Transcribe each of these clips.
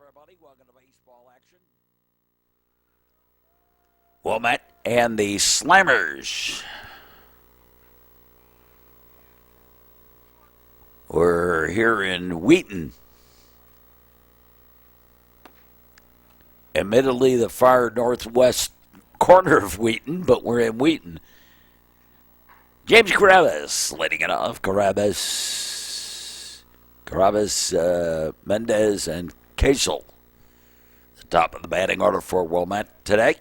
everybody. Welcome to baseball action. Wilmette and the Slammers. We're here in Wheaton. Admittedly, the far northwest corner of Wheaton, but we're in Wheaton. James Carabas leading it off. Carabas, Mendez, and Casel. The top of the batting order for Wilmette today.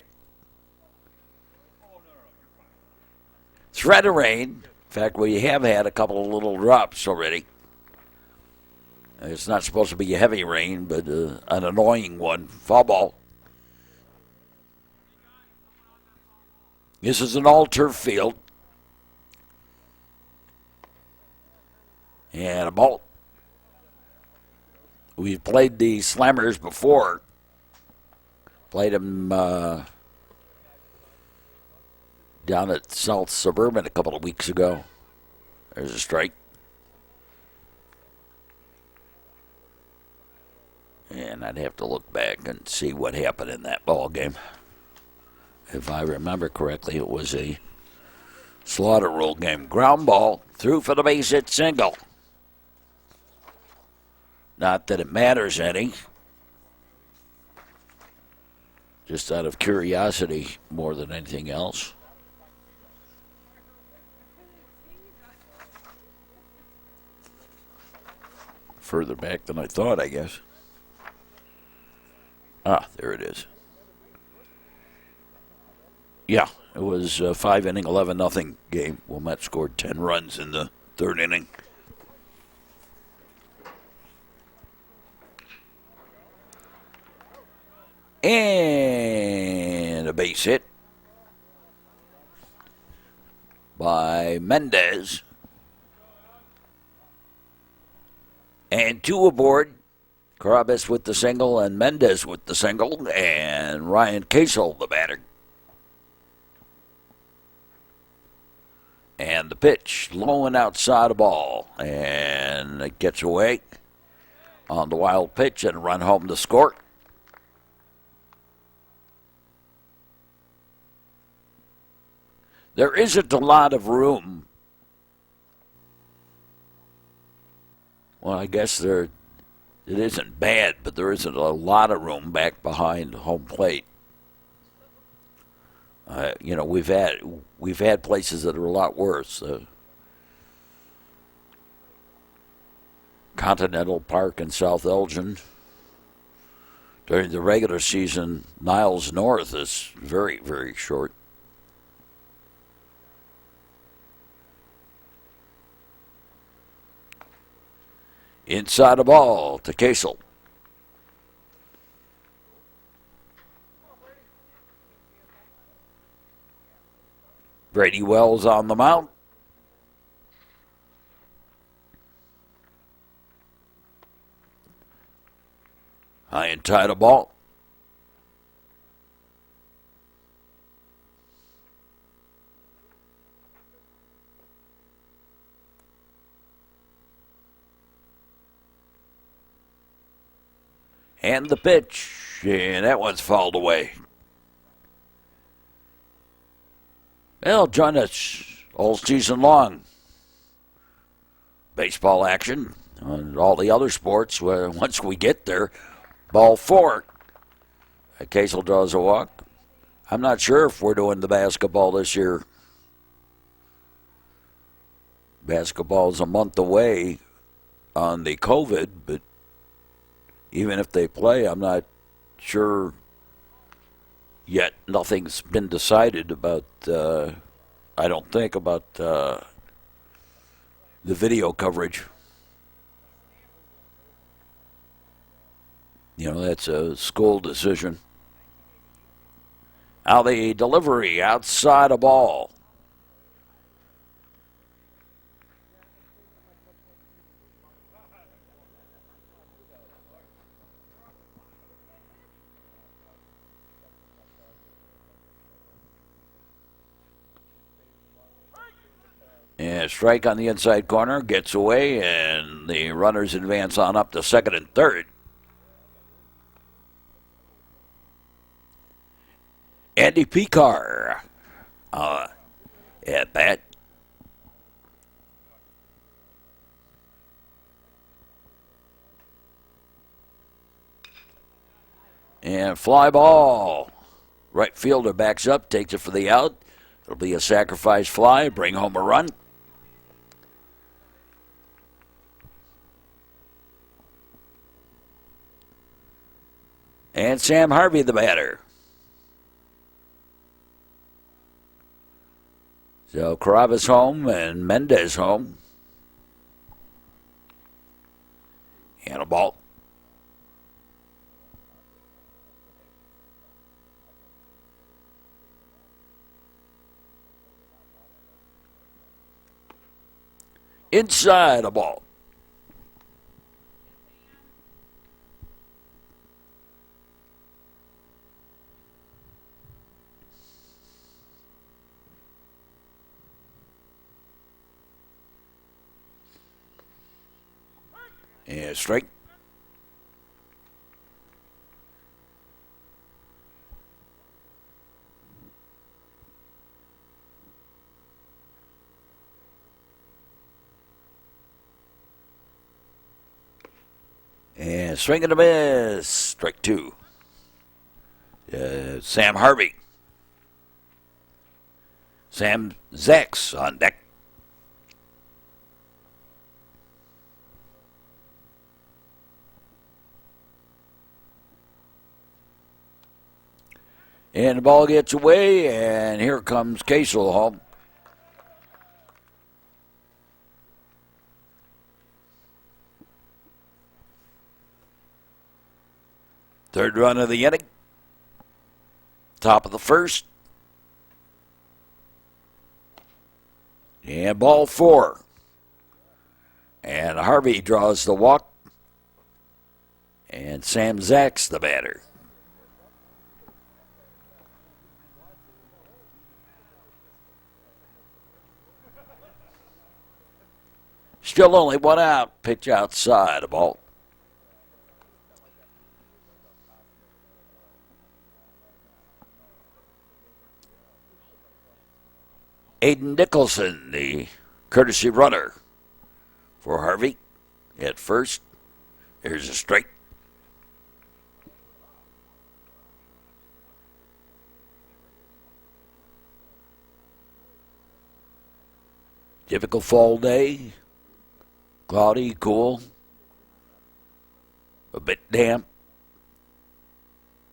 Threat of rain. In fact, we have had a couple of little drops already. It's not supposed to be a heavy rain, but an annoying one. Foul ball. This is an all-turf field. And a ball. We've played the Slammers before. Played them down at South Suburban a couple of weeks ago. There's a strike. And I'd have to look back and see what happened in that ball game. If I remember correctly, it was a slaughter rule game. Ground ball, through for the base hit single. Not that it matters any. Just out of curiosity more than anything else. Further back than I thought, I guess. Ah, there it is. Yeah, it was a 5-inning, 11-0 game. Wilmette scored 10 runs in the third inning. And a base hit by Mendez. And two aboard. Carabas with the single and Mendez with the single. And Ryan Casel, the batter. And the pitch, low and outside the ball. And it gets away on the wild pitch and run home to score. There isn't a lot of room. Well, I guess it isn't bad, but there isn't a lot of room back behind home plate. We've had places that are a lot worse. Continental Park in South Elgin. During the regular season, Niles North is very, very short. Inside the ball to Casel. Brady Wells on the mound. High and tight a ball. And the pitch, and that one's fouled away. They'll join us all season long. Baseball action and all the other sports, where once we get there, ball four. Casel draws a walk. I'm not sure if we're doing the basketball this year. Basketball's a month away on the COVID, but even if they play, I'm not sure yet. Nothing's been decided about, I don't think, about the video coverage. That's a school decision. Now the delivery outside a ball. And strike on the inside corner, gets away, and the runners advance on up to second and third. Andy Picar at bat. And fly ball. Right fielder backs up, takes it for the out. It'll be a sacrifice fly, bring home a run. And Sam Harvey, the batter. So Carabas home and Mendez home. And a ball. Inside a ball. And strike. And swing and a miss. Strike two. Sam Harvey. Sam Zax on deck. And the ball gets away, and here comes Casel home. Third run of the inning. Top of the first. And ball four. And Harvey draws the walk. And Sam Zax the batter. Still only one out. Pitch outside a ball. Aiden Nicholson, the courtesy runner for Harvey at first. There's a strike. Typical fall day. Cloudy, cool, a bit damp.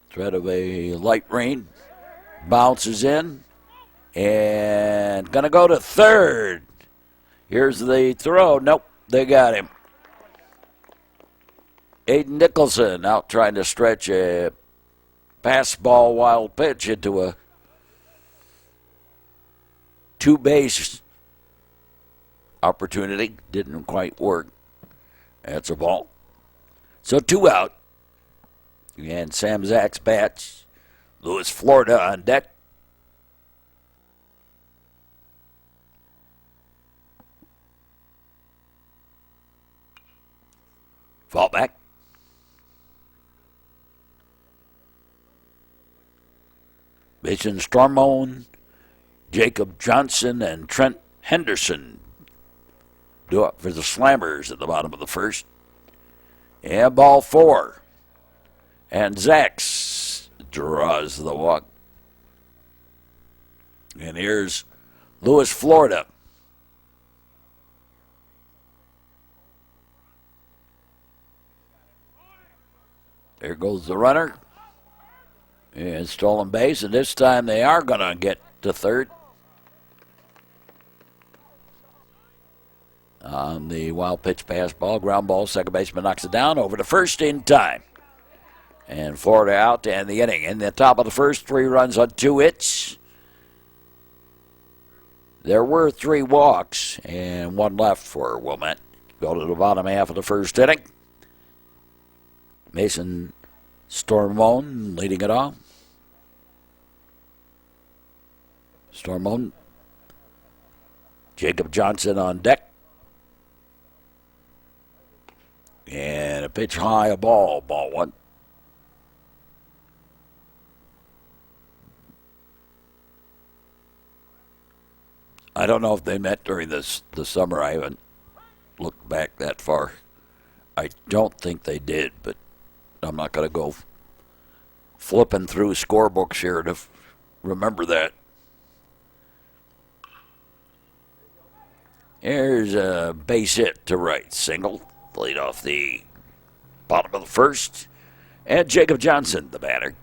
Threat of a light rain. Bounces in. And going to go to third. Here's the throw. Nope, they got him. Aiden Nicholson out trying to stretch a pass ball wild pitch into a two-base opportunity. Didn't quite work. That's a ball. So two out. And Sam Zax bats. Louis, Florida on deck. Fall back. Mason Stormone, Jacob Johnson, and Trent Henderson do up for the Slammers at the bottom of the first. And ball four. And Zax draws the walk. And here's Louis, Florida. There goes the runner. And stolen base, and this time they are going to get to third. On the wild pitch pass ball, ground ball, second baseman knocks it down, over to first in time. And Florida out to end the inning. In the top of the first, 3 runs on 2 hits. There were 3 walks and 1 left for Wilmette. Go to the bottom half of the first inning. Mason Stormone leading it off. Stormone. Jacob Johnson on deck. And a pitch high, a ball 1. I don't know if they met during the summer. I haven't looked back that far. I don't think they did, but I'm not going to go flipping through scorebooks here to remember that. Here's a base hit to right. Single. Played off the bottom of the first. And Jacob Johnson, the batter.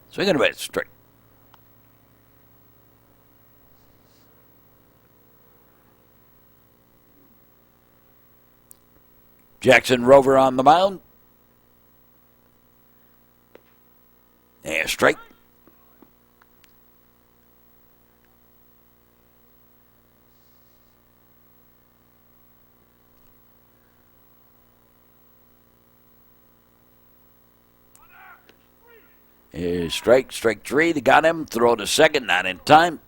Swing and a miss, straight. Jackson Rover on the mound. And straight. Strike three. They got him. Throw to second, not in time.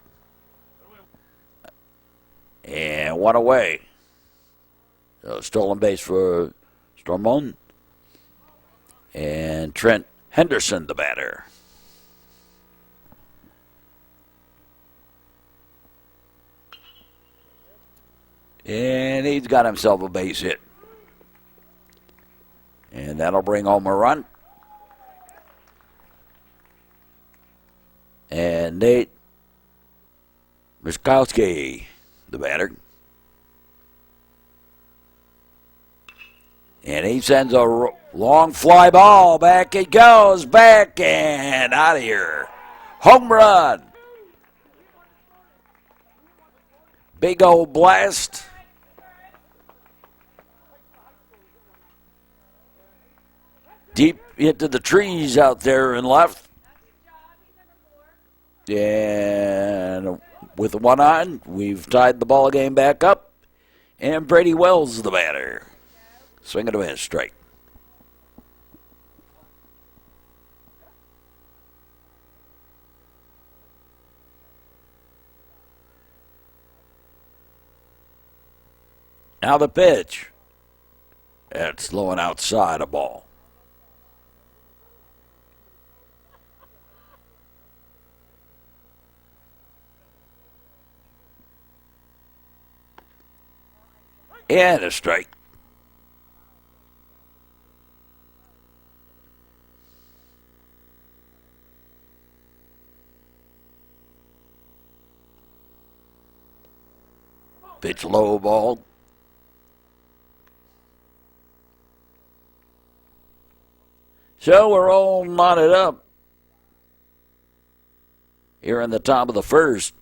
And one away. So stolen base for Stormont. And Trent Henderson, the batter. And he's got himself a base hit. And that'll bring home a run. And Nate Miskowski, the batter. And he sends a long fly ball. Back it goes. Back and out of here. Home run. Big old blast. Deep into the trees out there and left. And with one on, we've tied the ball game back up. And Brady Wells, the batter. Swing and a miss, strike. Now the pitch. It's blowing outside a ball. And a strike. Pitch low ball. So we're all knotted up here in the top of the first.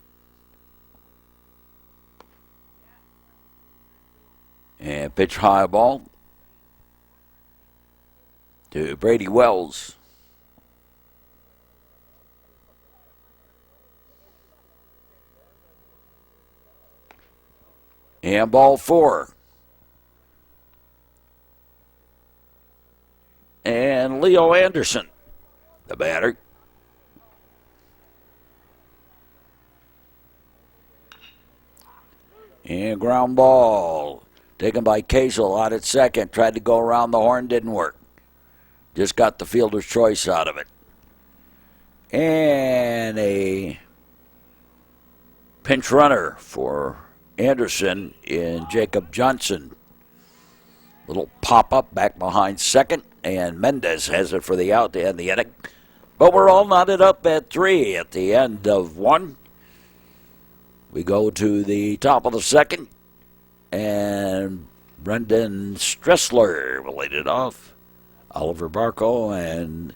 And pitch high ball to Brady Wells. And ball four. And Leo Anderson, the batter. And ground ball. Taken by Kazel out at second. Tried to go around the horn, didn't work. Just got the fielder's choice out of it. And a pinch runner for Anderson in Jacob Johnson. Little pop-up back behind second. And Mendez has it for the out to end the inning. But we're all knotted up at 3 at the end of 1. We go to the top of the second. And Brendan Stressler will lead it off. Oliver Barco and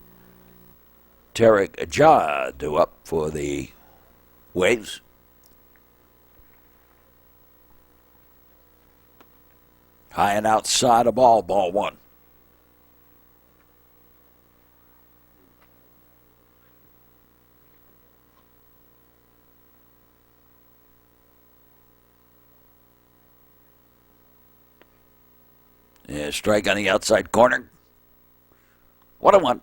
Tarek Ajah do up for the Waves. High and outside a ball 1. Yeah, strike on the outside corner. 1-1.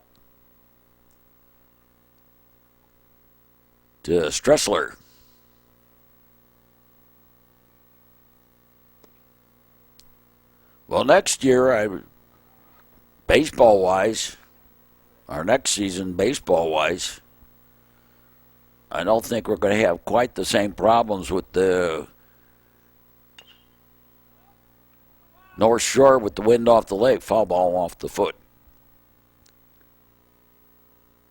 To Stressler. Well, next year baseball-wise, our next season, baseball-wise, I don't think we're going to have quite the same problems with the North Shore with the wind off the lake, foul ball off the foot.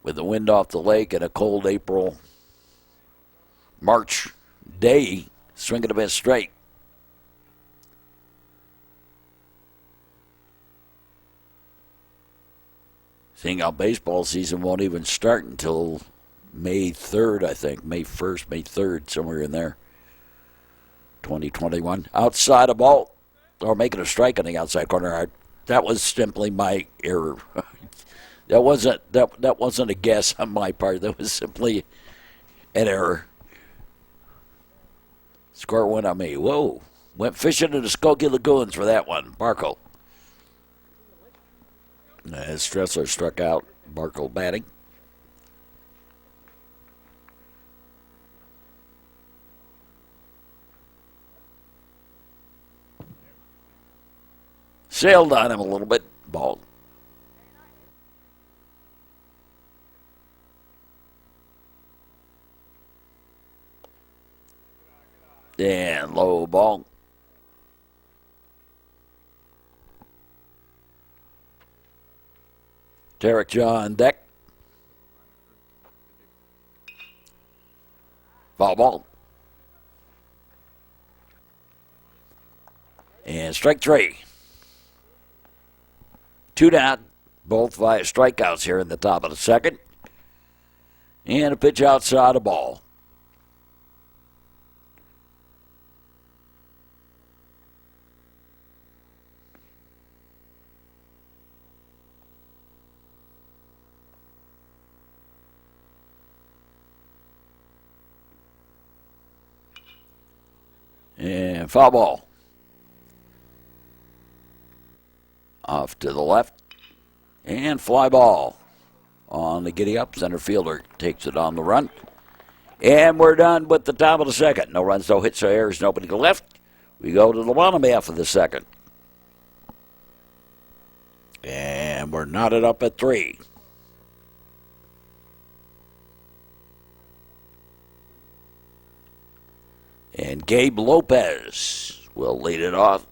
With the wind off the lake and a cold April, March day, swinging a bit straight. Seeing how baseball season won't even start until May 3rd, I think. May 1st, May 3rd, somewhere in there. 2021. Outside a ball, or making a strike on the outside corner. That was simply my error. That wasn't a guess on my part. That was simply an error. Score one on me. Whoa. Went fishing in the Skokie Lagoons for that one. Barkle. As Stressler struck out, Barkle batting. Sailed on him a little bit. Ball. And low ball. Tarek Jaw on deck. Foul ball. And strike three. 2 down. Both via strikeouts here in the top of the second. And a pitch outside the ball. And foul ball. Off to the left. And fly ball. On the giddy up. Center fielder takes it on the run. And we're done with the top of the second. No runs, no hits, no errors, nobody left. We go to the bottom half of the second. And we're knotted up at 3. And Gabe Lopez will lead it off.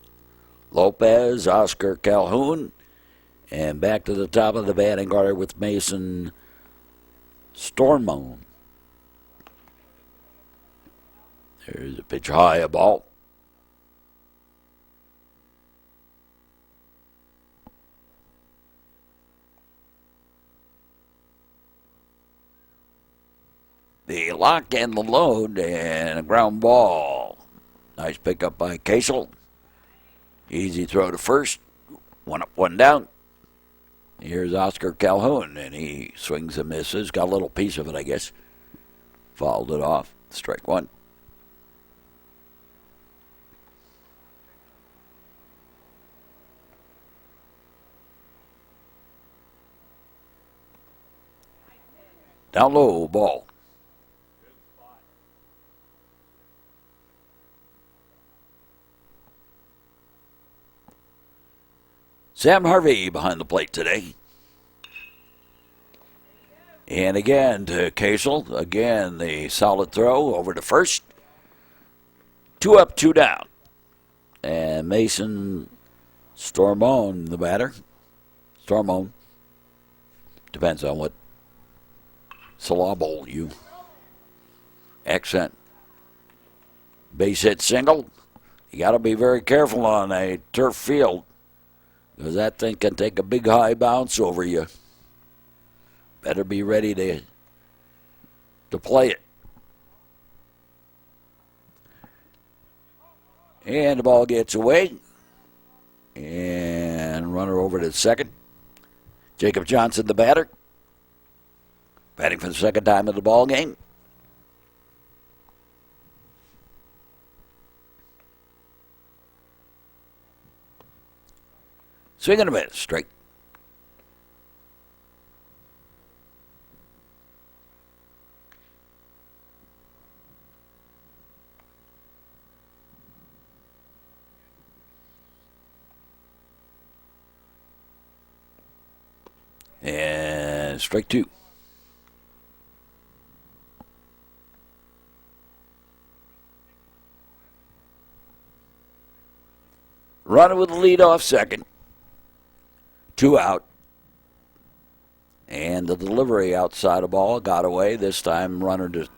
Lopez, Oscar Calhoun, and back to the top of the batting order with Mason Stormone. There's a pitch high, a ball. The lock and the load and a ground ball. Nice pickup by Kasel. Easy throw to first. 1 up, 1 down. Here's Oscar Calhoun, and he swings and misses. Got a little piece of it, I guess. Fouled it off. Strike 1. Down low, ball. Sam Harvey behind the plate today. And again to Kasel. Again, the solid throw over to first. 2 up, 2 down. And Mason Stormone, the batter. Stormone. Depends on what syllable you accent. Base hit single. You got to be very careful on a turf field, because that thing can take a big high bounce over you. Better be ready to play it. And the ball gets away. And runner over to second. Jacob Johnson, the batter. Batting for the second time in the ball game. Swing and a miss, straight. And strike two. Runner with the lead off second. 2 out. And the delivery outside the ball got away. This time, runner just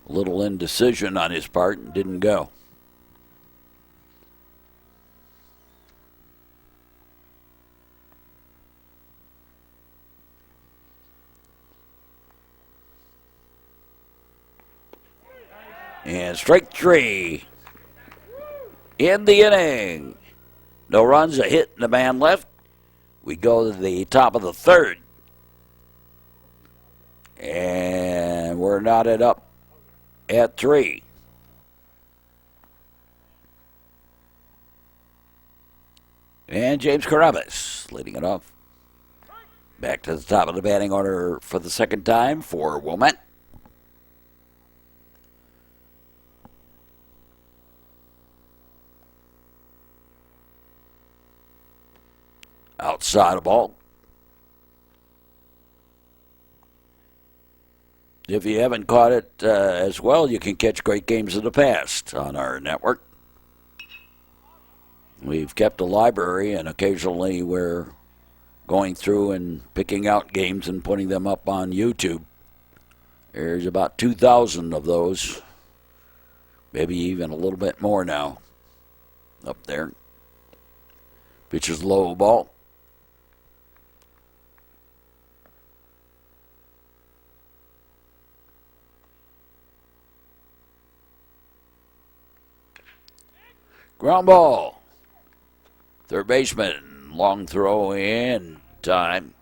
a little indecision on his part and didn't go. And strike three in the inning. No runs, a hit, and a man left. We go to the top of the third. And we're knotted up at 3. And James Carabas leading it off. Back to the top of the batting order for the second time for Wilmette. Outside the ball. If you haven't caught it as well, you can catch great games of the past on our network. We've kept a library, and occasionally we're going through and picking out games and putting them up on YouTube. There's about 2,000 of those, maybe even a little bit more now up there. Pitch is low ball. Ground ball. Third baseman, long throw in time.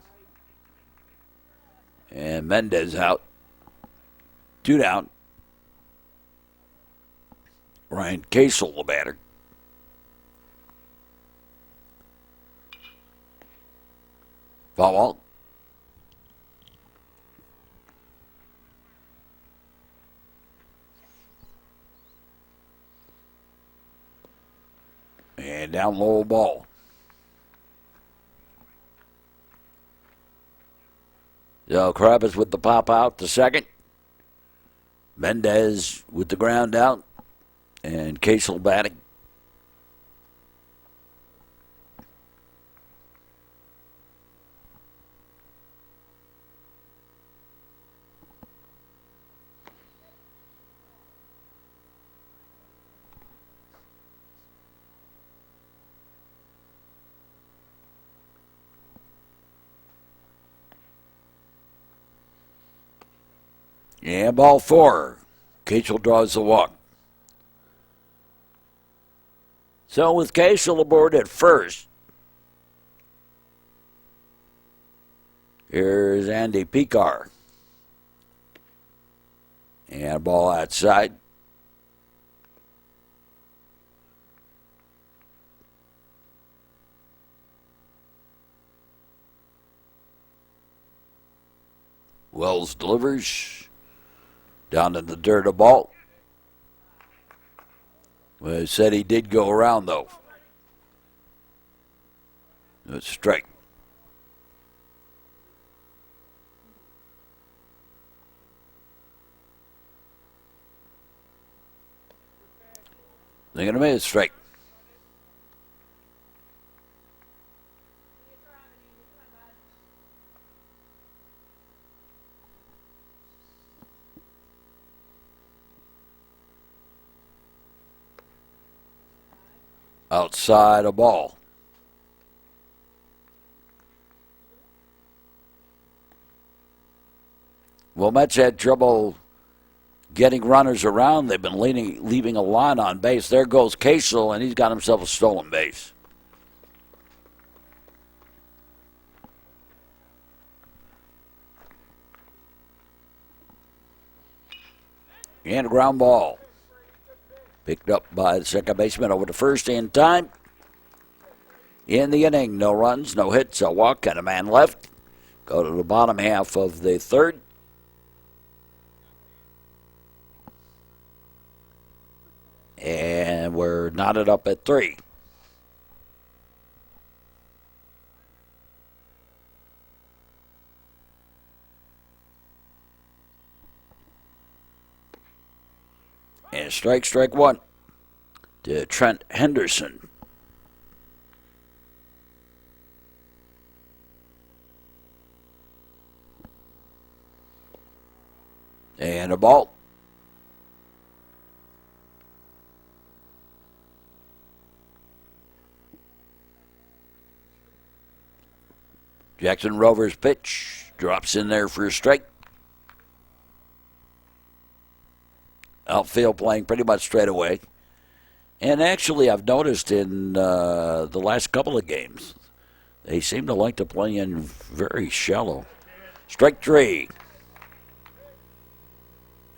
And Mendez out. 2 down. Ryan Casel, the batter. Foul ball. And down low ball. So Carabas with the pop out to second. Mendez with the ground out. And Casel batting. And ball 4. Casel draws the walk. So with Casel aboard at first, here's Andy Picar. And ball outside. Wells delivers. Down in the dirt of ball. Well, it said he did go around, though. That's strike. They're going to make a strike. Outside a ball. Wilmette's had trouble getting runners around. They've been leaving a lot on base. There goes Casel, and he's got himself a stolen base. And a ground ball. Picked up by the second baseman over to first in time. In the inning, no runs, no hits, a walk, and a man left. Go to the bottom half of the third. And we're knotted up at 3. And strike one to Trent Henderson. And a ball. Jackson Rovers pitch. Drops in there for a strike. Outfield playing pretty much straight away. And actually, I've noticed in the last couple of games, they seem to like to play in very shallow. Strike three.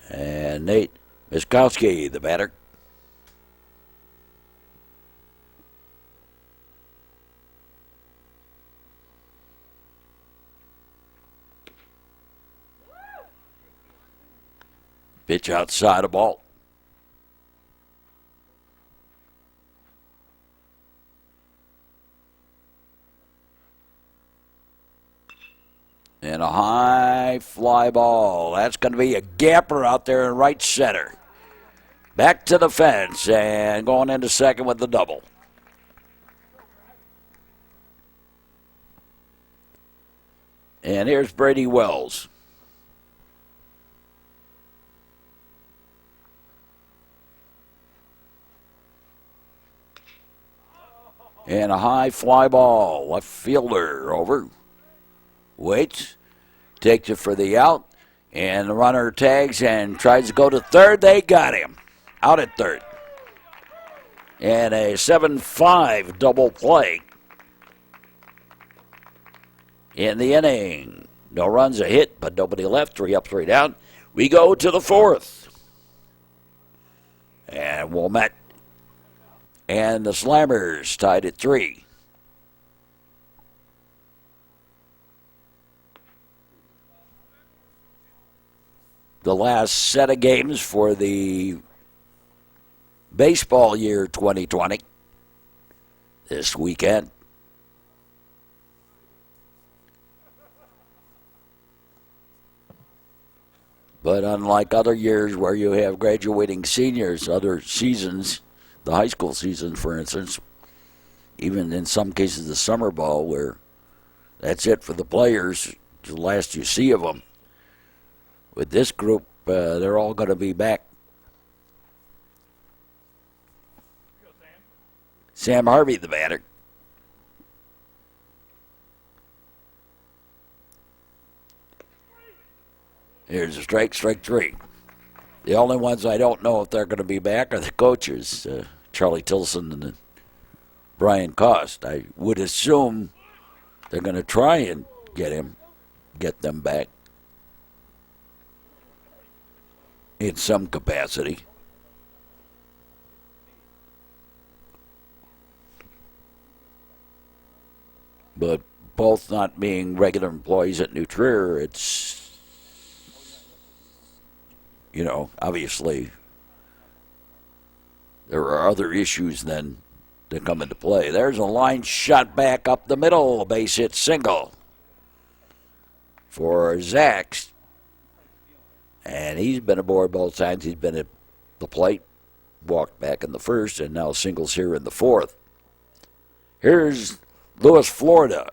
And Nate Miskowski, the batter. Pitch outside a ball. And a high fly ball. That's going to be a gapper out there in right center. Back to the fence and going into second with the double. And here's Brady Wells. And a high fly ball. Left fielder over. Waits. Takes it for the out. And the runner tags and tries to go to third. They got him. Out at third. And a 7-5 double play in the inning. No runs, a hit, but nobody left. 3 up, 3 down. We go to the fourth. And Wilmette and the Slammers tied at 3. The last set of games for the baseball year 2020 this weekend. But unlike other years where you have graduating seniors, other seasons, the high school season, for instance, even in some cases the summer ball, where that's it for the players, the last you see of them. With this group, they're all going to be back. Sam Harvey, the batter. Here's a strike 3. The only ones I don't know if they're going to be back are the coaches, Charlie Tilson and Brian Cost. I would assume they're going to try and get them back in some capacity. But both not being regular employees at New Trier, it's, obviously there are other issues then that come into play. There's a line shot back up the middle, a base hit single for Zachs. And he's been aboard both times. He's been at the plate, walked back in the first, and now singles here in the fourth. Here's Lewis, Florida.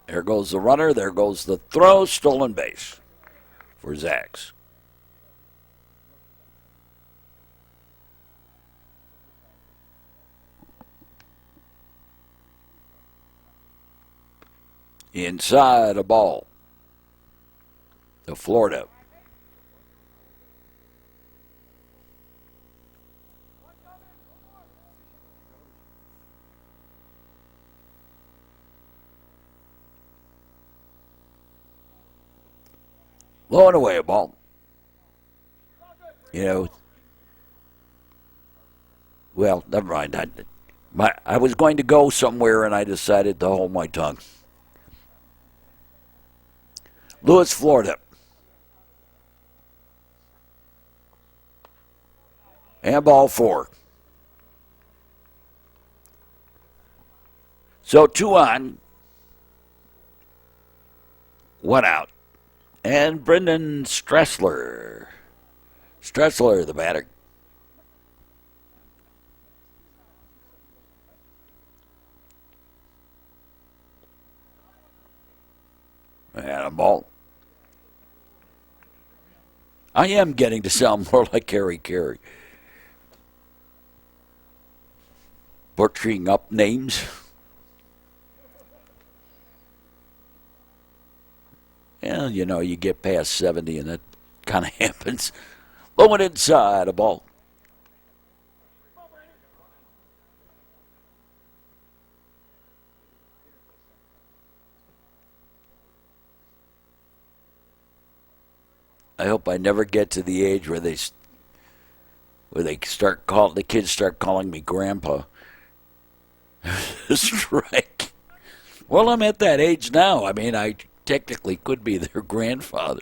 There goes the runner. There goes the throw. Stolen base for Zachs. Inside a ball to Florida. Blowing away a ball. Well, never mind. I was going to go somewhere and I decided to hold my tongue. Lewis, Florida. And ball 4. So 2 on, 1 out. And Brendan Stressler Stressler, the batter. And a ball. I am getting to sound more like Harry Carey. Butchering up names. Well, you know, you get past 70 and that kind of happens. Low and inside, a ball. I hope I never get to the age where the kids start calling me grandpa. Strike. Well, I'm at that age now. I mean, I technically could be their grandfather.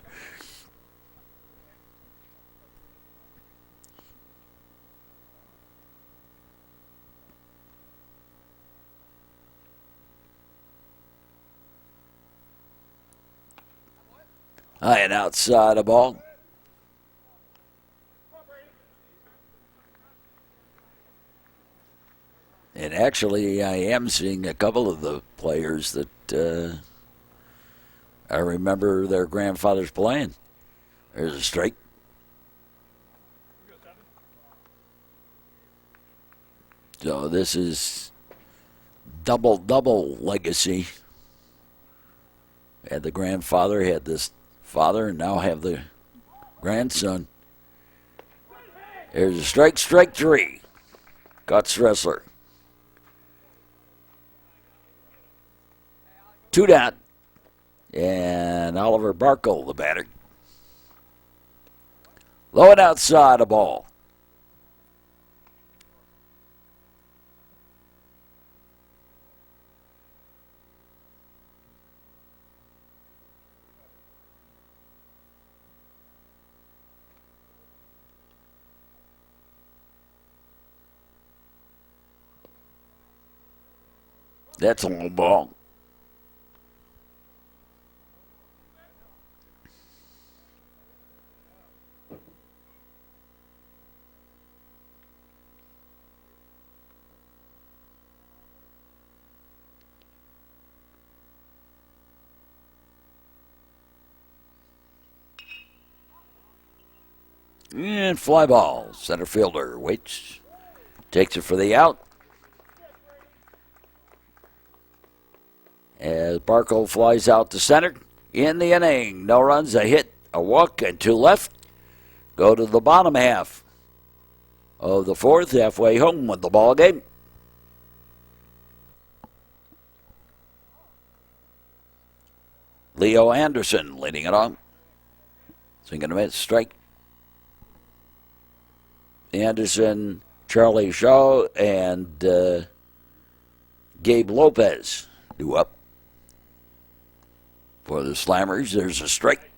High and outside a ball. And actually, I am seeing a couple of the players that I remember their grandfathers playing. There's a strike. So this is double legacy. Had the grandfather, had this father, and now have the grandson. There's a strike 3. Got Stressler. 2 down. And Oliver Barkle, the batter. Low and outside a ball. That's a low ball. And fly ball. Center fielder waits. Takes it for the out. As Barkle flies out to center. In the inning, no runs, a hit, a walk, and 2 left. Go to the bottom half of the 4th, halfway home with the ball game. Leo Anderson leading it on. Swinging a miss, strike. Anderson, Charlie Shaw, and Gabe Lopez due up. For the Slammers, there's a strike.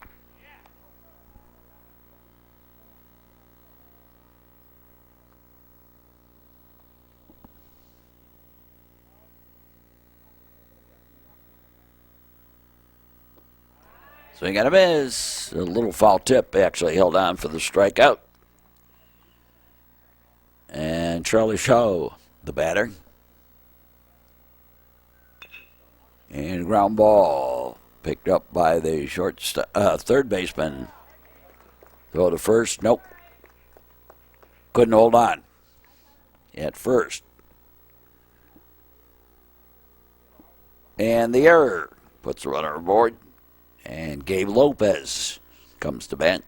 Swing and a miss. A little foul tip actually held on for the strikeout. And Charlie Shaw, the batter. And ground ball picked up by the third baseman. Throw to first. Nope. Couldn't hold on at first. And the error puts the runner aboard. And Gabe Lopez comes to bat.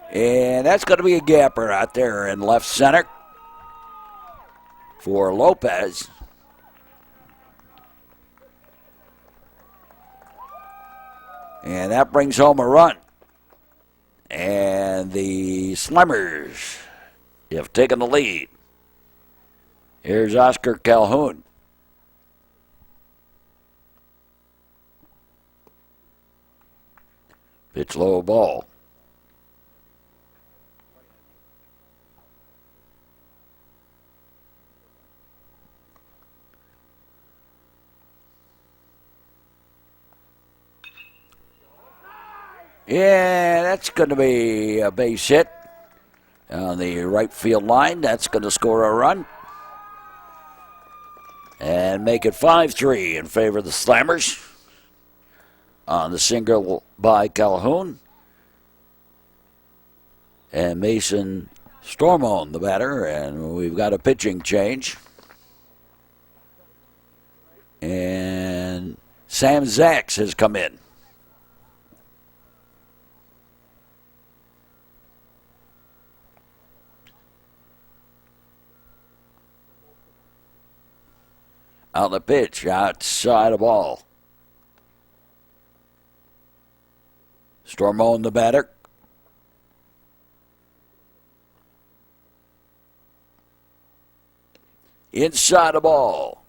And that's going to be a gapper out there in left center for Lopez. And that brings home a run. And the Slammers have taken the lead. Here's Oscar Calhoun. Pitch low ball. Yeah, that's going to be a base hit on the right field line. That's going to score a run and make it 5-3 in favor of the Slammers on the single by Calhoun. And Mason Stormone, the batter, and we've got a pitching change. And Sam Zacks has come in. On the pitch, outside of ball. Stormone, the batter. Inside the ball.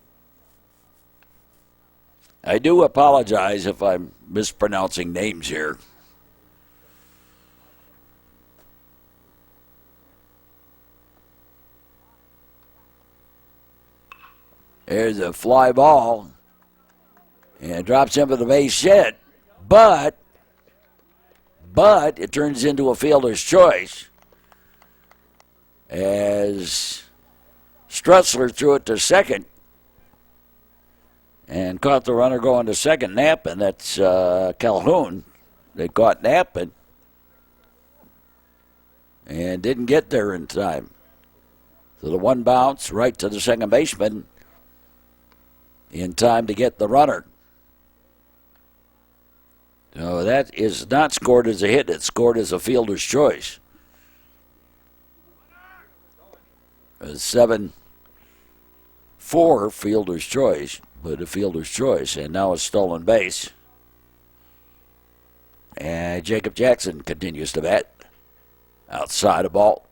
I do apologize if I'm mispronouncing names here. There's a fly ball. And it drops in for the base hit. But it turns into a fielder's choice as Strutzler threw it to second and caught the runner going to second, napping. That's Calhoun. They caught napping and didn't get there in time. So the one bounce right to the second baseman in time to get the runner. So that is not scored as a hit. It's scored as a fielder's choice. 7-4 fielder's choice, but a fielder's choice. And now a stolen base. And Jacob Jackson continues to bat. Outside of ball.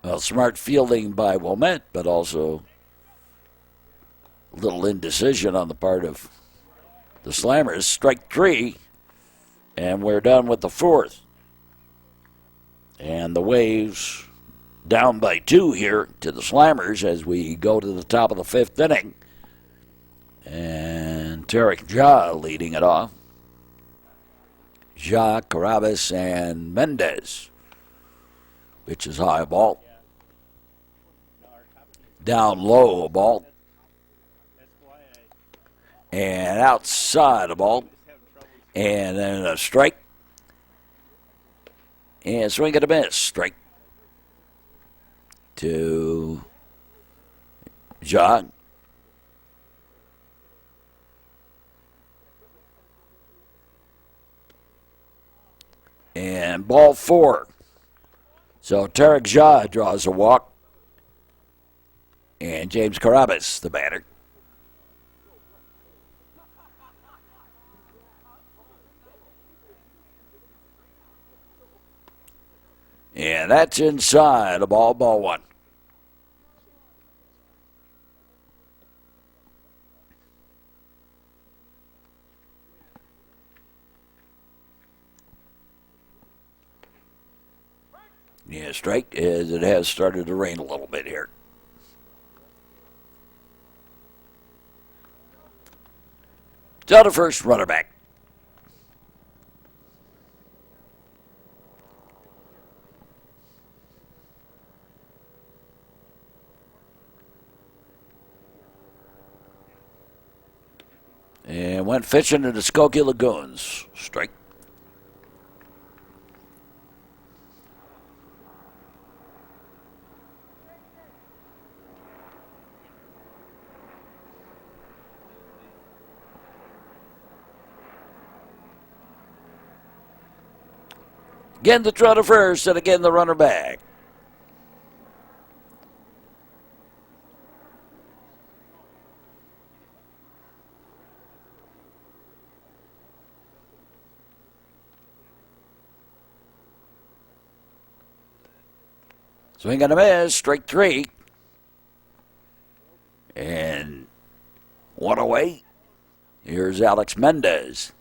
Well, smart fielding by Wilmette, but also a little indecision on the part of the Slammers. Strike 3, and we're done with the fourth. And the Waves down by 2 here to the Slammers as we go to the top of the fifth inning. And Tarek Ja leading it off. Ja, Carabas, and Mendez. Pitch is high ball. Down low a ball. And outside a ball. And then a strike. And swing and a miss. Strike to John. And ball 4. So Tarek Ja draws a walk. And James Carabas, the batter. And that's inside a ball 1. Yeah, strike as it has started to rain a little bit here. To the first, runner back. And went fishing in the Skokie Lagoons. Strike. Again the throw to first, and again the runner back. Swing and a miss, strike 3. And 1 away. Here's Alex Mendez.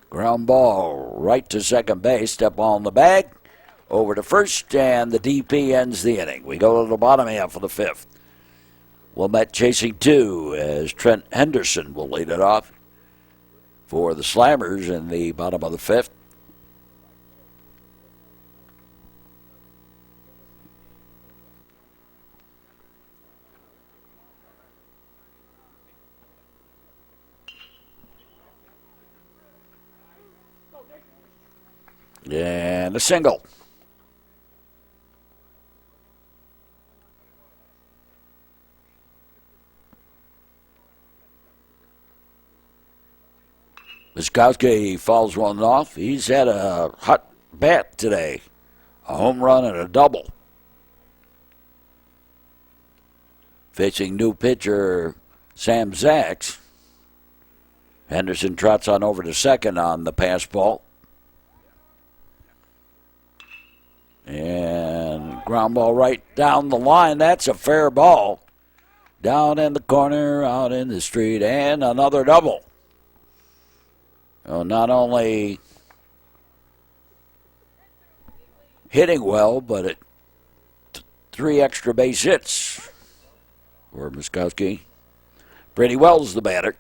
Ground ball right to second base. Step on the bag. over to first, and the DP ends the inning. We go to the bottom half of the fifth. Wilmette chasing two as Trent Henderson will lead it off for the Slammers in the bottom of the fifth. And a single. Miskowski fouls one off. He's had a hot bat today. A home run and a double. Facing new pitcher Sam Zacks. Henderson trots on over to second on the pass ball. And ground ball right down the line. That's a fair ball. Down in the corner, out in the street, and another double. Not only hitting well, but 3 extra base hits for Miskowski. Brady Wells, the batter.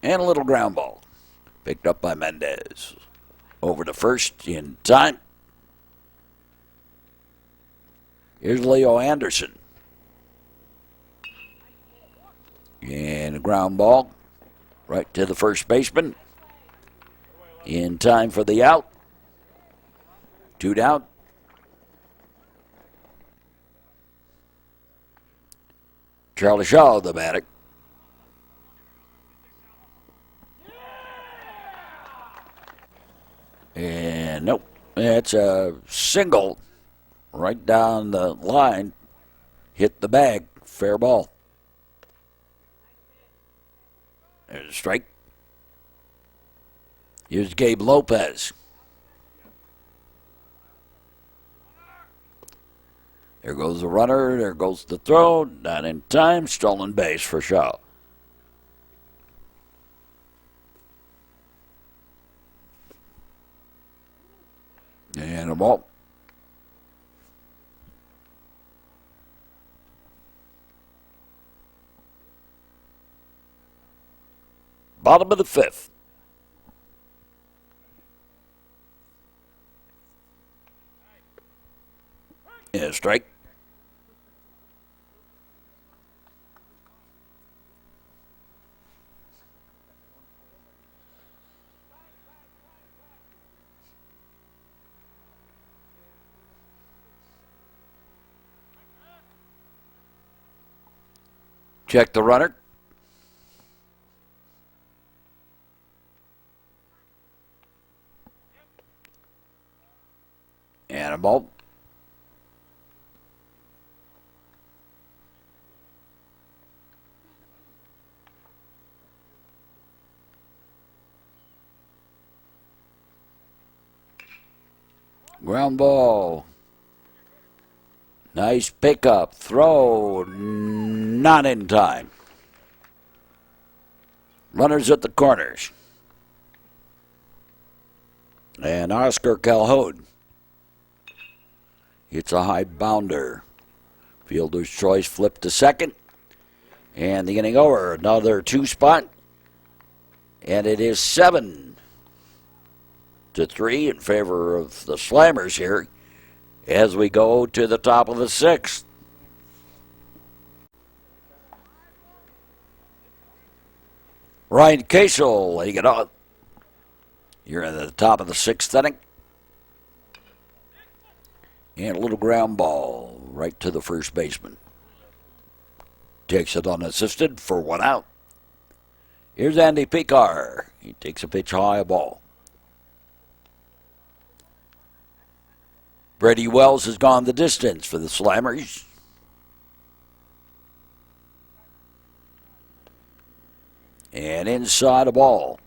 And a little ground ball. Picked up by Mendez. Over to first in time. Here's Leo Anderson. And a ground ball right to the first baseman. In time for the out. 2 down. Charlie Shaw, the batter. And nope, that's a single right down the line. Hit the bag. Fair ball. There's a strike. Here's Gabe Lopez. There goes the runner. There goes the throw. Not in time. Stolen base for Shaw. And a ball. Bottom of the fifth. Yeah, strike. Check the runner. And a ball. Ground ball. Nice pickup. Throw. Not in time. Runners at the corners. And Oscar Calhoun. It's a high bounder. Fielder's choice flipped to second. And the inning over. Another 2 spot. And it is 7-3 in favor of the Slammers here as we go to the top of the 6th. Ryan Casel laying it on. You're at the top of the 6th inning. And a little ground ball right to the first baseman. Takes it unassisted for 1 out. Here's Andy Picar. He takes a pitch high, a ball. Brady Wells has gone the distance for the Slammers. And inside a ball.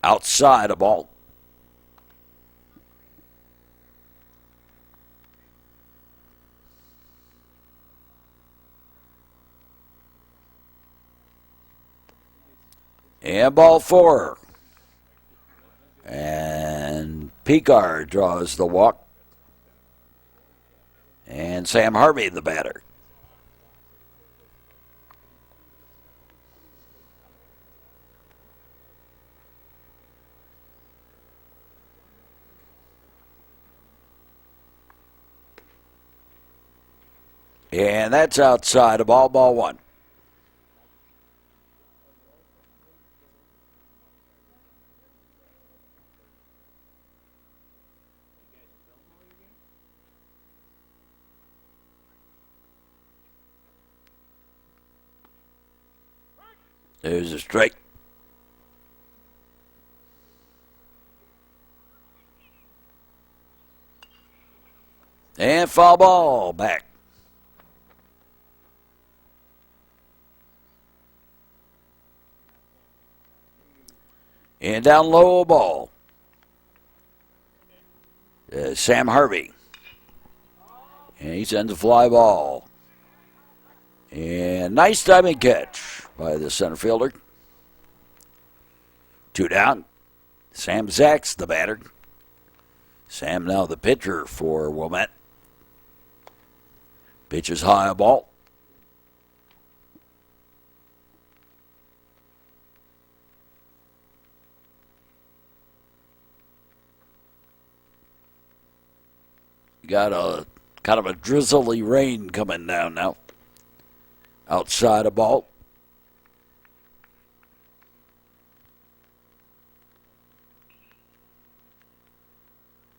Outside a ball. And ball 4. And Picard draws the walk. And Sam Harvey, the batter. And that's outside of ball 1. There's a strike. And foul ball back. And down low ball. Sam Harvey. And he sends a fly ball. And nice diving catch by the center fielder. 2 down. Sam Zacks, the batter. Sam now the pitcher for Wilmette. Pitches high a ball. Got a kind of a drizzly rain coming down now. Outside a ball.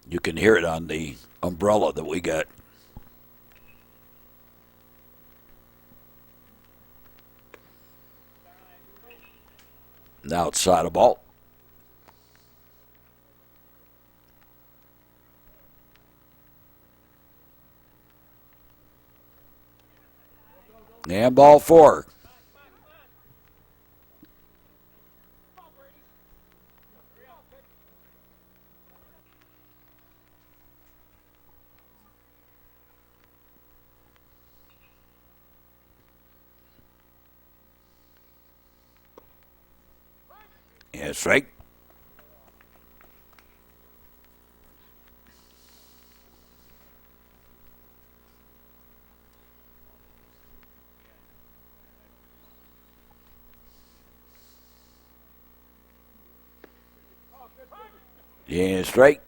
You can hear it on the umbrella that we got. Outside a ball. And ball 4. And strike. And strike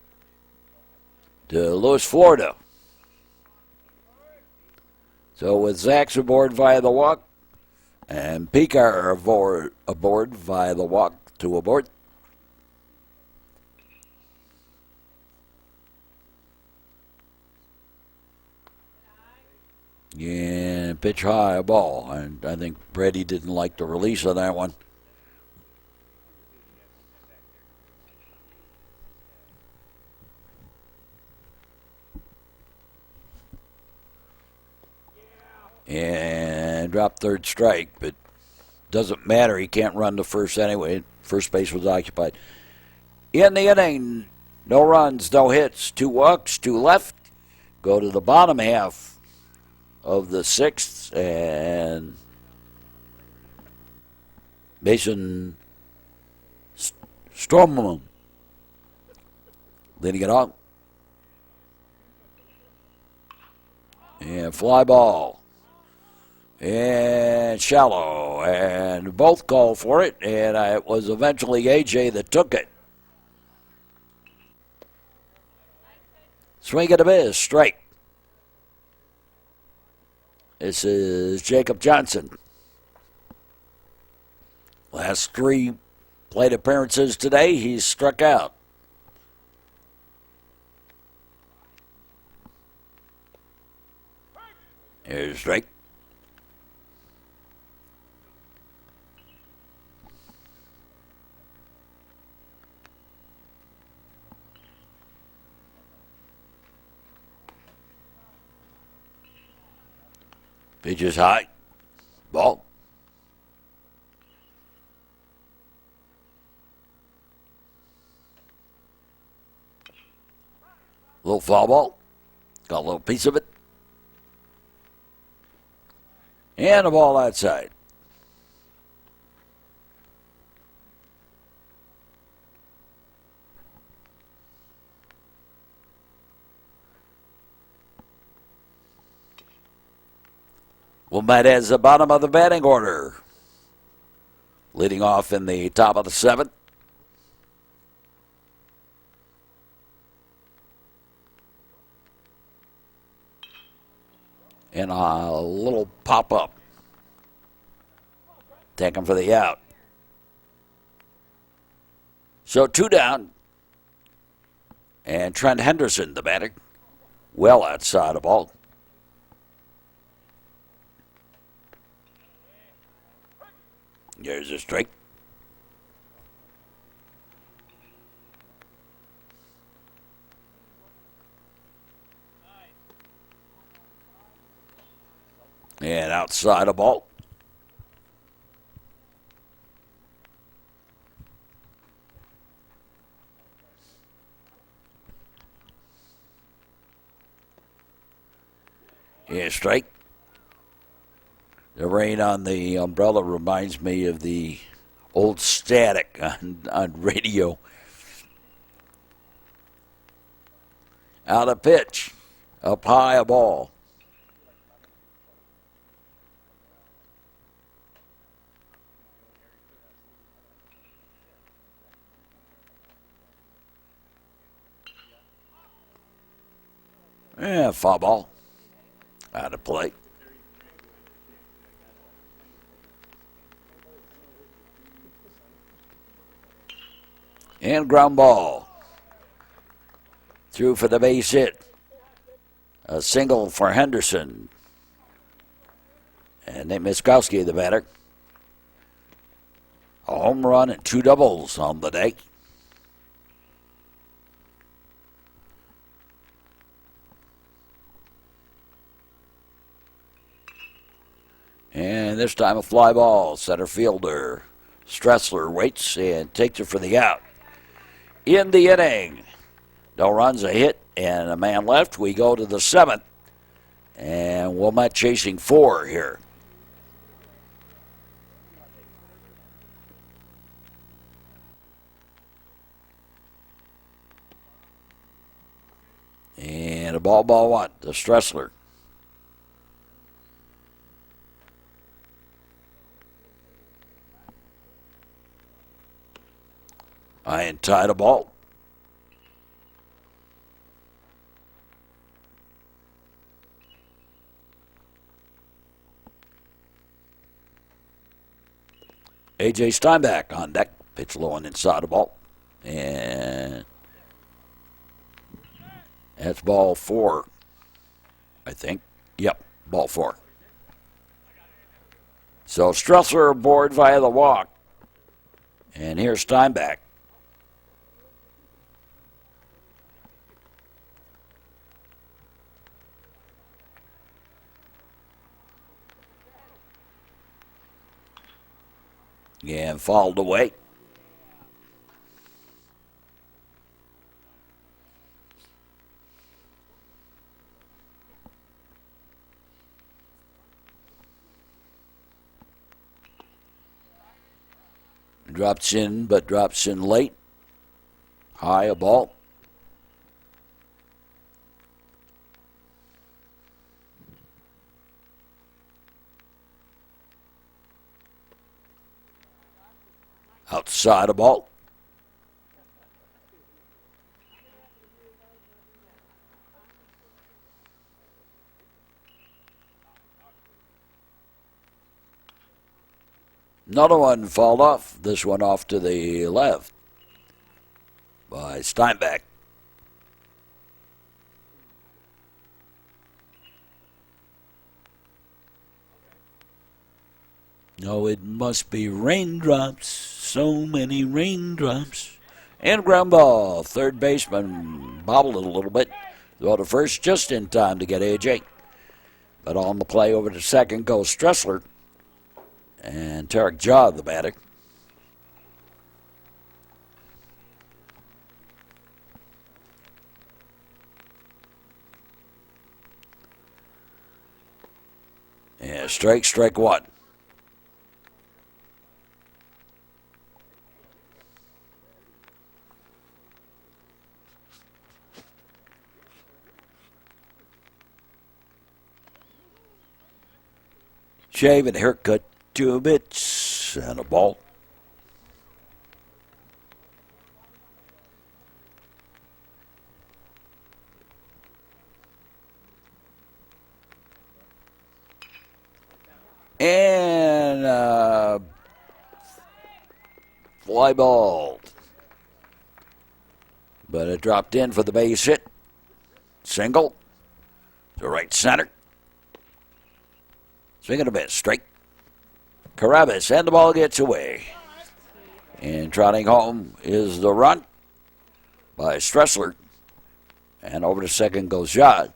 to Lewis, Florida. So with Zacks aboard via the walk and Picard aboard via the walk to abort. And pitch high a ball. And I think Brady didn't like the release of that one. And dropped third strike, but doesn't matter. He can't run to first anyway. First base was occupied. In the inning, no runs, no hits, 2 walks, 2 left. Go to the bottom half of the 6th, and Mason Stroman leading it on. And fly ball. And shallow, and both called for it, and it was eventually AJ that took it. Swing and a miss, strike. This is Jacob Johnson. Last 3 plate appearances today, he's struck out. Here's a strike. Pitch is high. Ball. Little foul ball. Got a little piece of it. And a ball outside. Wilmette is the bottom of the batting order. Leading off in the top of the seventh. And a little pop-up. Taken for the out. So 2 down. And Trent Henderson, the batter, well outside the ball. There's a strike. And outside the ball. Yeah, strike. The rain on the umbrella reminds me of the old static on radio. Out of pitch. Up high a ball. Yeah, foul ball. Out of play. And ground ball. Through for the base hit. A single for Henderson. And Nate Miskowski, the batter. A home run and 2 doubles on the day. And this time a fly ball. Center fielder Stressler waits and takes it for the out. In the inning, no runs, a hit, and a man left. We go to the 7th. And Wilmette chasing 4 here. And a ball 1 to Stressler. And tied a ball. A.J. Steinbach on deck. Pitch low and inside the ball. And that's ball 4, I think. Yep, ball 4. So Stressler aboard via the walk. And here's Steinbach. And fouled away. Drops in, but drops in late. High a ball. Outside a ball. Another one fouled off. This one off to the left by Steinbach. No, it must be raindrops. So many raindrops. And ground ball. Third baseman bobbled it a little bit. Throw to first just in time to get A.J. But on the play over to second goes Stressler. And Tarek Jaw, the batter. Yeah, strike 1. shave and haircut, 2 bits, and a ball. And fly ball. But it dropped in for the base hit. Single to right center. Swing and a miss. Strike. Carabas, and the ball gets away. And trotting home is the run by Stressler. And over to second goes Jod.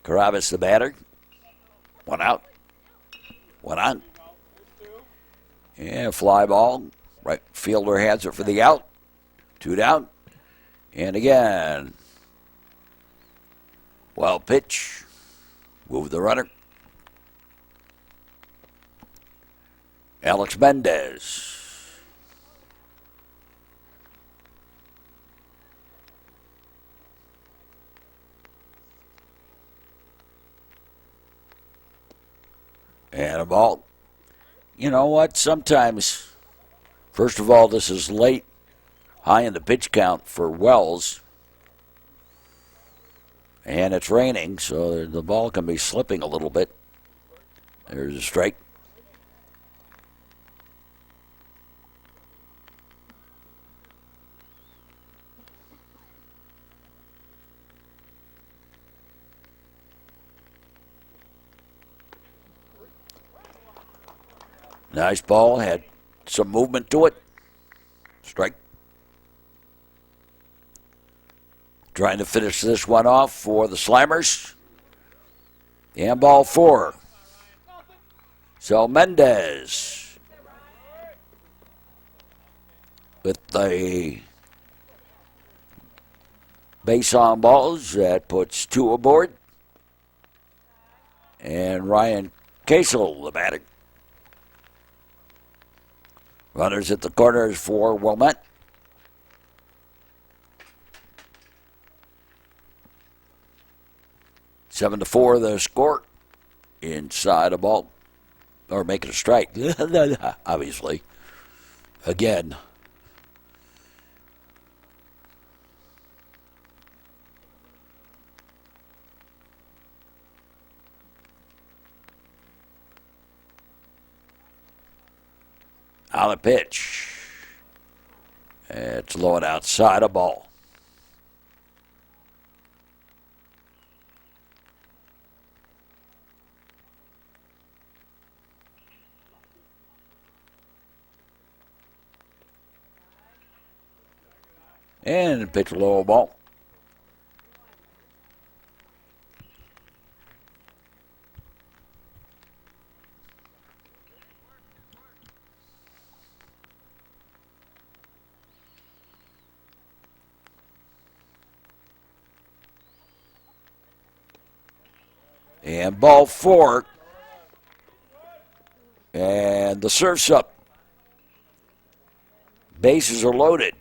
Carabas, the batter. 1 out. 1 on. And fly ball. Right fielder has it for the out. 2 down. And again. Wild pitch. Move the runner. Alex Mendez. And a ball. You know what? Sometimes, first of all, this is late, high in the pitch count for Wells. And it's raining, so the ball can be slipping a little bit. There's a strike. Nice ball, had some movement to it. Strike. Trying to finish this one off for the Slammers. And ball 4. So Mendez with the base on balls. That puts 2 aboard. And Ryan Casel, the batter. Runners at the corners for Wilmette. Seven to 4 the score. Inside a ball. Or making a strike. Obviously. Again. On the pitch. It's low and outside a ball. And pitch low ball. And ball 4. And the surf's up. Bases are loaded.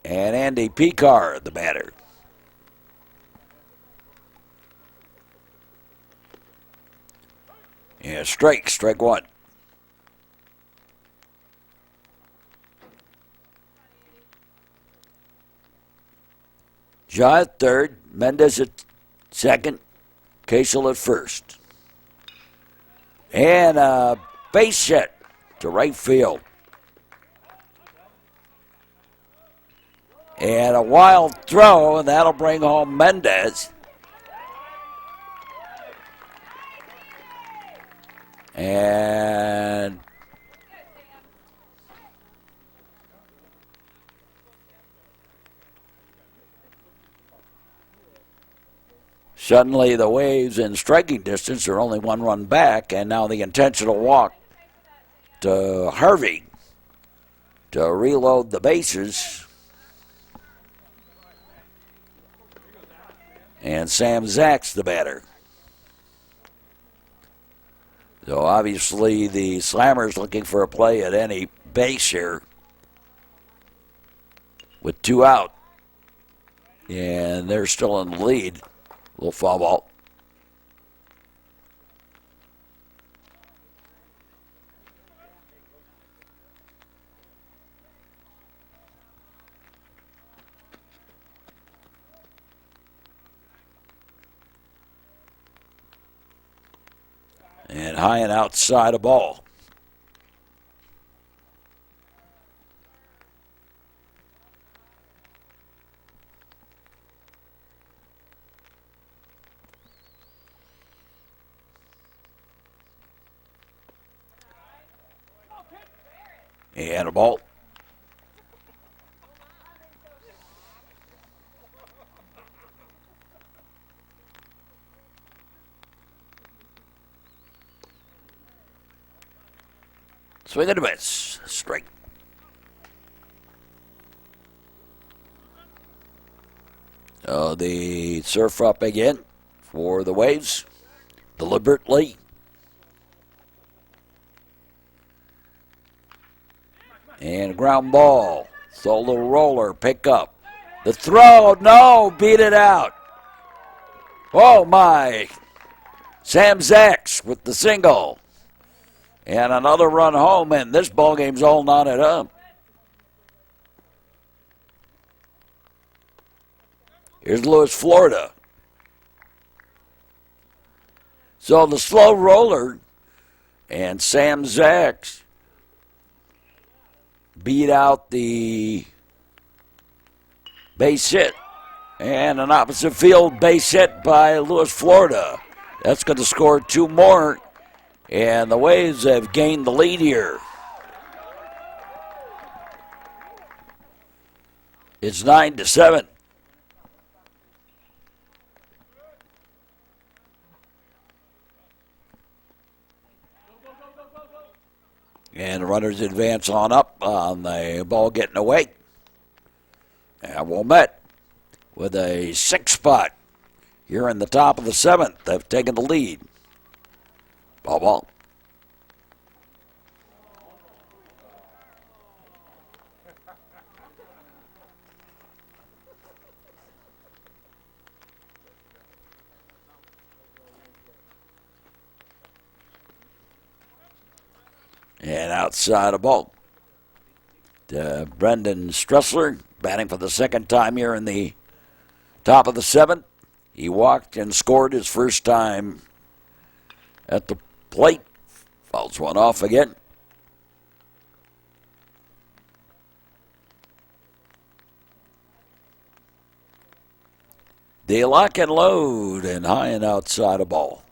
And Andy Picard, the batter. And strike 1. John at third, Mendez at second, Casel at first. And a base hit to right field. And a wild throw, and that'll bring home Mendez. And suddenly the Waves in striking distance are only 1 run back, and now the intentional walk to Harvey to reload the bases. And Sam Zach's the batter. So obviously the Slammers looking for a play at any base here with 2 out. And they're still in the lead. Little foul ball. And high and outside a ball. And a ball. Swing and a miss. Strike. The surf up again for the Waves. Deliberately. And ground ball. Solo roller. Pick up. The throw. No. Beat it out. Oh, my. Sam Zacks with the single. And another run home, and this ballgame's all knotted up. Here's Lewis, Florida. So the slow roller and Sam Zacks beat out the base hit. And an opposite field base hit by Lewis, Florida. That's going to score two more. And the Waves have gained the lead here. It's 9-7. And the runners advance on up on the ball getting away. And Wilmette with a 6 spot here in the top of the 7th. They've taken the lead. Ball. And outside a ball. Brendan Stressler batting for the second time here in the top of the 7th. He walked and scored his first time at the plate. Fouls one off again. They lock and load and high and outside a ball.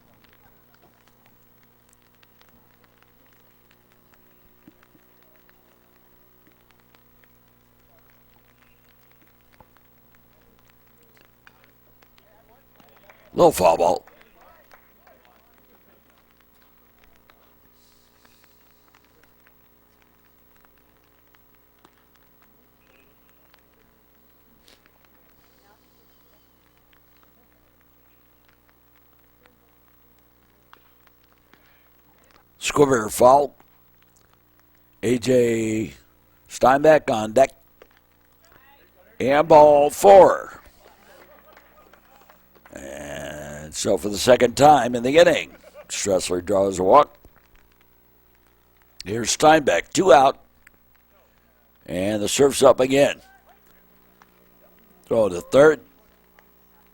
Little foul ball. Squiver foul. A.J. Steinbeck on deck. And ball 4. And so for the second time in the inning, Stressler draws a walk. Here's Steinbeck, 2 out. And the surf's up again. Throw to third.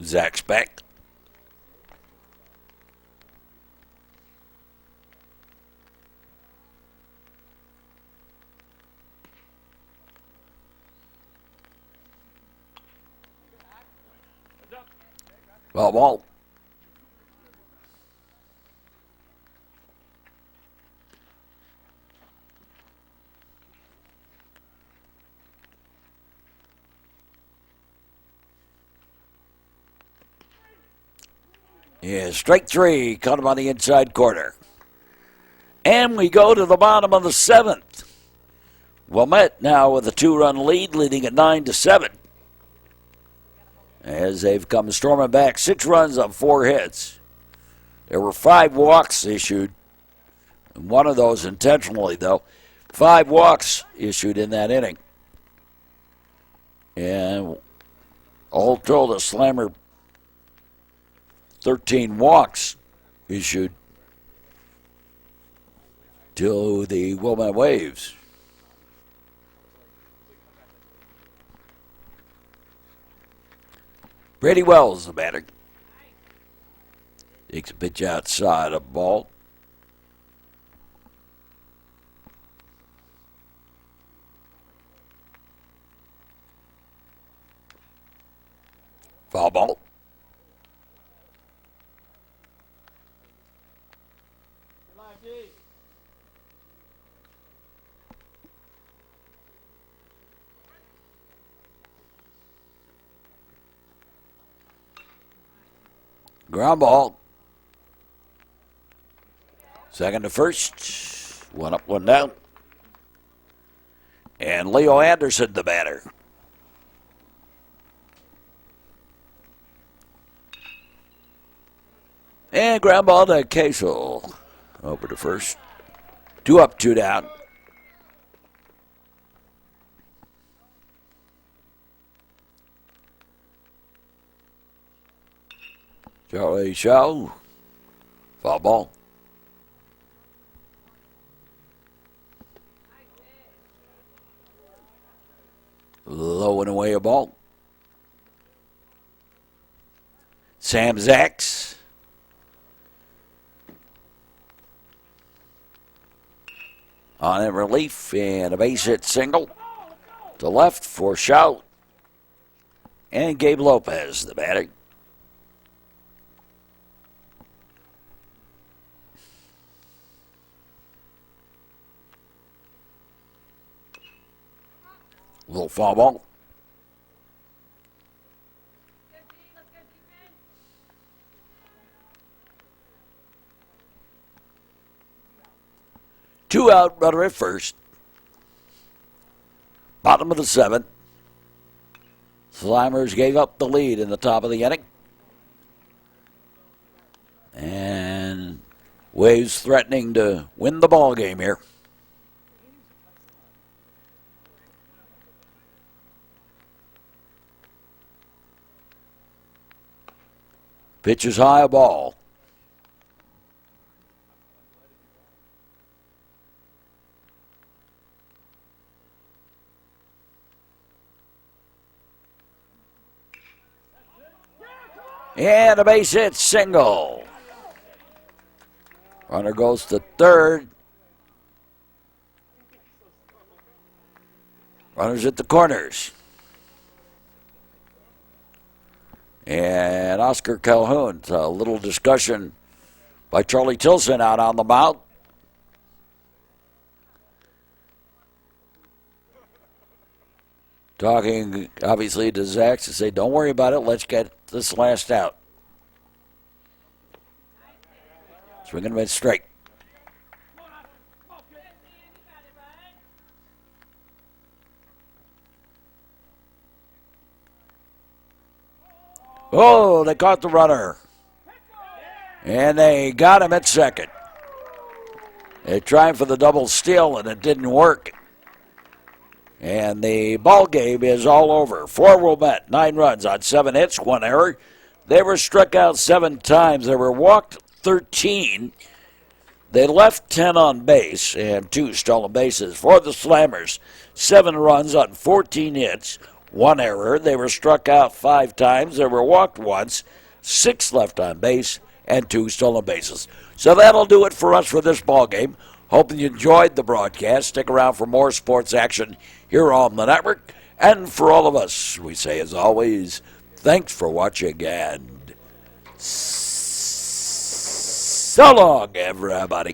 Zach's back. Ball. Yeah, strike 3, caught him on the inside corner. And we go to the bottom of the 7th. Wilmette now with a 2-run lead, leading at 9-7. As they've come storming back, 6 runs on 4 hits. There were 5 walks issued, and one of those intentionally, though. 5 walks issued in that inning. And all told, a slammer, 13 walks issued to the Wilmette Waves. Brady Wells, the batter. Takes a pitch outside a ball. Foul ball. Ground ball. Second to first. One up, one down. And Leo Anderson, the batter. And ground ball to Queso. Over to first. Two up, two down. Charlie Shaw. Foul ball. Low and away a ball. Sam Zacks. On in relief and a base hit single to left for Shaw. And Gabe Lopez, the batter. Little foul ball. Two out, runner at first. Bottom of the seventh. Slimers gave up the lead in the top of the inning. And Waves threatening to win the ball game here. Pitch is high, a ball. And a base hit single. Runner goes to third. Runners at the corners. And Oscar Calhoun, a little discussion by Charlie Tilson out on the mound. Talking, obviously, to Zach to say, don't worry about it, let's get this last out. Swinging mid straight. Oh, they caught the runner. And they got him at second. They tried for the double steal, and it didn't work. And the ball game is all over. For Wilmette, 9 runs on 7 hits, 1 error. They were struck out 7 times. They were walked 13. They left 10 on base and 2 stolen bases. For the Slammers, 7 runs on 14 hits, 1 error. They were struck out 5 times. They were walked once, 6 left on base, and 2 stolen bases. So that'll do it for us for this ball game. Hoping you enjoyed the broadcast. Stick around for more sports action here on the network. And for all of us, we say as always, thanks for watching and so long, everybody.